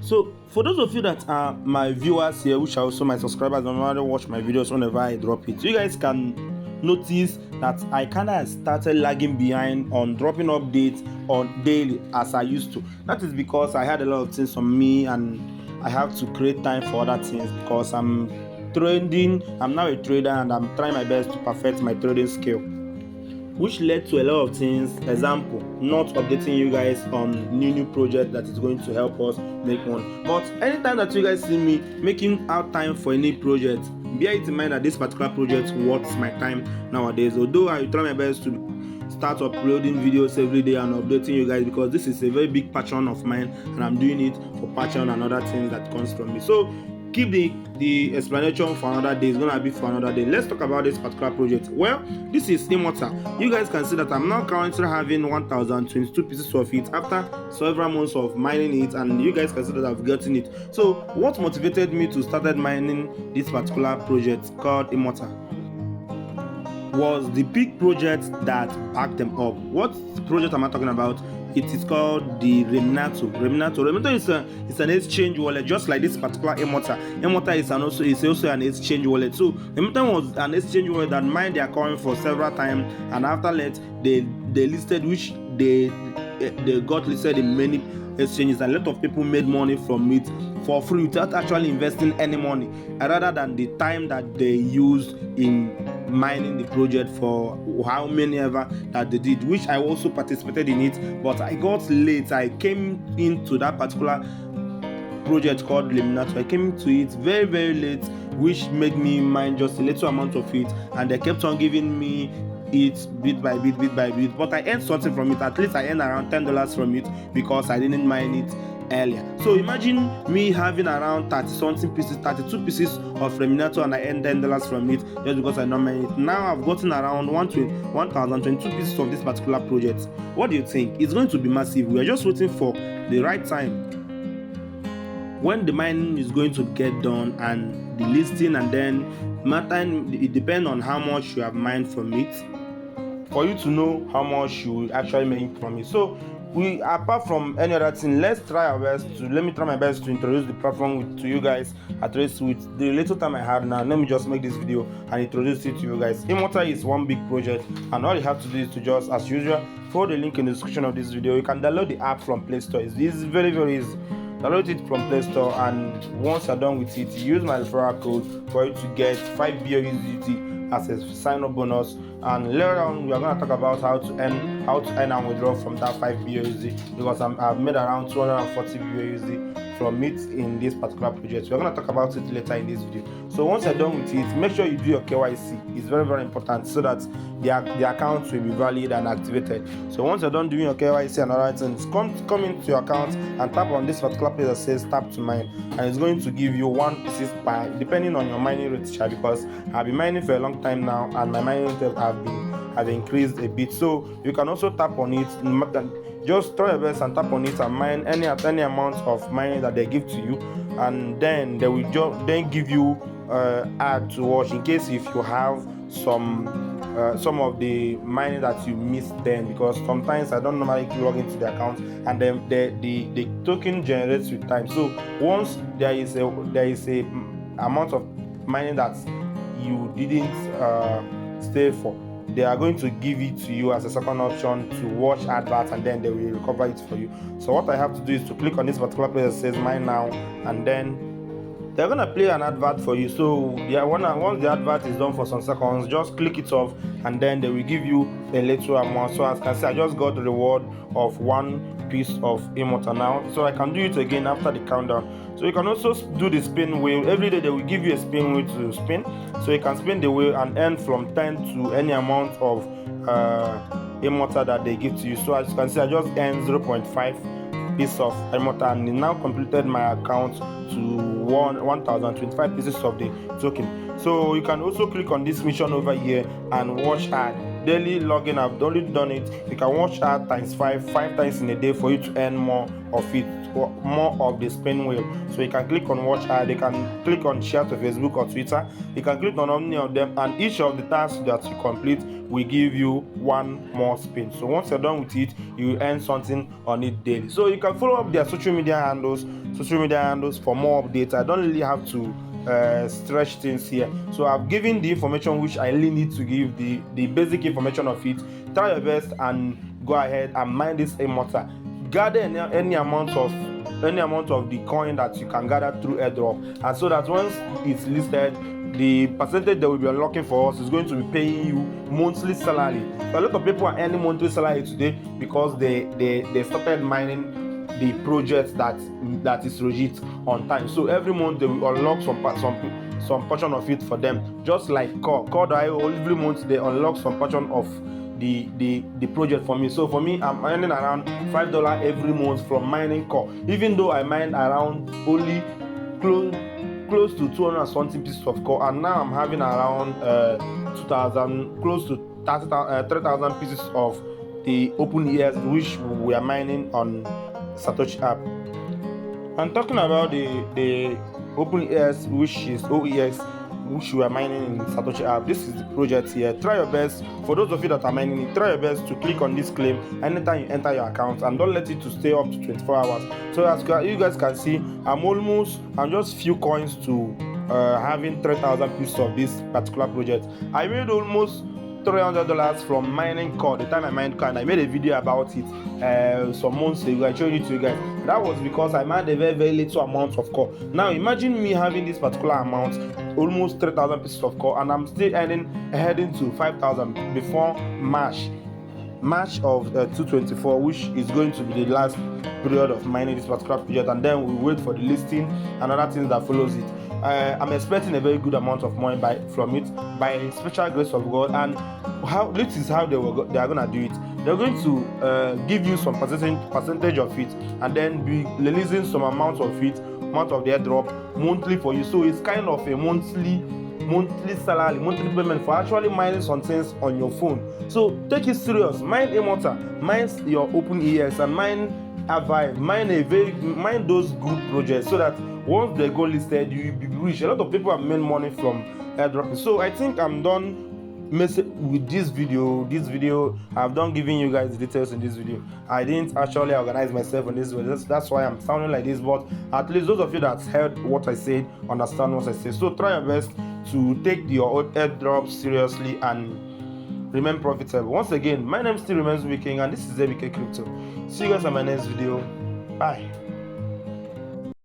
So for those of you that are my viewers here, which are also my subscribers and normally watch my videos whenever I drop it, you guys can notice that I kind of started lagging behind on dropping updates on daily as I used to. That is because I had a lot of things on me and I have to create time for other things because I'm trading. I'm now a trader and I'm trying my best to perfect my trading skill, which led to a lot of things. Example, not updating you guys on new project that is going to help us make one. But anytime that you guys see me making out time for any project, bear it in mind that this particular project worth my time nowadays. Although I try my best to start uploading videos every day and updating you guys, because this is a very big passion of mine and I'm doing it for passion and other things that comes from me. So keep the explanation for another day. It's gonna be for another day. Let's talk about this particular project. Well, this is Immortal. You guys can see that I'm now currently having 1022 pieces of it after several months of mining it, and you guys can see that I've gotten it. So what motivated me to started mining this particular project called Immortal was the big project that backed them up. What project am I talking about? It is called the Reminato is an exchange wallet, just like this particular Immortal. Immortal is also an exchange wallet. So Reminato was an exchange wallet that mined their coin for several times, and after that they listed, which they got listed in many exchanges, and a lot of people made money from it for free without actually investing any money, rather than the time that they used in mining the project for how many ever that they did, which I also participated in it, but I got late. I came into that particular project called Eliminator. I came into it very, very late, which made me mine just a little amount of it, and they kept on giving me it bit by bit, but I earned something from it. At least I earned around $10 from it because I didn't mine it earlier. So imagine me having around 32 pieces of Reminato, and I earned $10 from it just because I not mine it. Now I've gotten around 1022 pieces of this particular project. What do you think? It's going to be massive. We are just waiting for the right time when the mining is going to get done and the listing, and then it depends on how much you have mined from it for you to know how much you actually make from it. So we, apart from any other thing, let me try my best to introduce the platform to you guys, at least with the little time I have now. Let me just make this video and introduce it to you guys. Immortal is one big project, and all you have to do is to just, as usual, follow the link in the description of this video. You can download the app from Play Store. It's very, very easy. Download it from Play Store, and once you're done with it, use my referral code for you to get 5 BUSDT as a sign-up bonus. And later on, we are going to talk about how to earn and withdraw from that 5 BUSD, because I've made around 240 BUSD from it in this particular project. We're going to talk about it later in this video. So once you're done with it, make sure you do your KYC. It's very, very important, so that the account will be valid and activated. So once you're done doing your KYC and other things, come into your account and tap on this particular place that says tap to mine, and it's going to give you 1 pieces per, depending on your mining rate, because I've been mining for a long time now, and my mining rate have increased a bit. So you can also tap on it. Just try your best and tap on it and mine any amount of mining that they give to you, and then they will then give you ad to watch in case if you have some of the mining that you missed then, because sometimes I don't normally log into the account, and then the token generates with time. So once there is a amount of mining that you didn't stay for, they are going to give it to you as a second option to watch adverts, and then they will recover it for you. So what I have to do is to click on this particular place that says mine now, and then they're gonna play an advert for you. So once the advert is done for some seconds, just click it off, and then they will give you a little amount. So as you can see, I just got the reward of 1 piece of Immortal now, so I can do it again after the countdown. So you can also do the spin wheel. Every day they will give you a spin wheel to spin, so you can spin the wheel and earn from 10 to any amount of Immortal that they give to you. So as you can see, I just earned 0.5 piece of Immortal, and it now completed my account to 1025 pieces of the token. So you can also click on this mission over here and watch ad daily login. I've already done it. You can watch ad times 5 times in a day for you to earn more of it more of the spin wheel. So you can click on watch, they can click on share to Facebook or Twitter. You can click on any of them, and each of the tasks that you complete will give you one more spin. So once you're done with it, you earn something on it daily. So you can follow up their social media handles for more updates. I don't really have to stretch things here. So I've given the information which I really need to give, the basic information of it. Try your best and go ahead and mine this immortal. Gather any amount of the coin that you can gather through airdrop, and so that once it's listed, the percentage they will be unlocking for us is going to be paying you monthly salary. So a lot of people are earning monthly salary today because they started mining the project that is legit on time. So every month they will unlock some portion of it for them, just like core.io. Every month they unlock some portion of the project for me. So for me, I'm earning around $5 every month from mining core, even though I mine around only close to 200 something pieces of core, and now I'm having around 2,000, close to 3,000 pieces of the open ears which we are mining on Satoshi app. I'm talking about the open ears, which is OES, which we are mining in Satoshi app. This is the project here. Try your best, for those of you that are mining it, try your best to click on this claim anytime you enter your account, and don't let it to stay up to 24 hours. So as you guys can see, I'm just few coins to having 3,000 pieces of this particular project. I made almost $300 from mining core the time I mined core, and I made a video about it some months ago. I showed it to you guys. That was because I mined a very, very little amount of core. Now imagine me having this particular amount, almost 3,000 pieces of core, and I'm still heading to 5,000 before March of 2024, which is going to be the last period of mining this particular project, and then we wait for the listing and other things that follows it. I'm expecting a very good amount of money from it by special grace of God. And this is how they are gonna do it. They're going to give you some percentage of it, and then be releasing some amount of the airdrop monthly for you. So it's kind of a monthly salary, monthly payment for actually mining some things on your phone. So take it serious. Mine immortal, mine your open ears, and mine Avive, mine those good projects, so that once they go listed, you will be rich. A lot of people have made money from airdropping. So I think I'm done with this video. I've done giving you guys the details in this video. I didn't actually organize myself on this video. That's why I'm sounding like this, but at least those of you that heard what I said understand what I said. So try your best to take your airdrop seriously and remain profitable. Once again, my name still remains Wiking, and this is ABK Crypto. See you guys on my next video. Bye.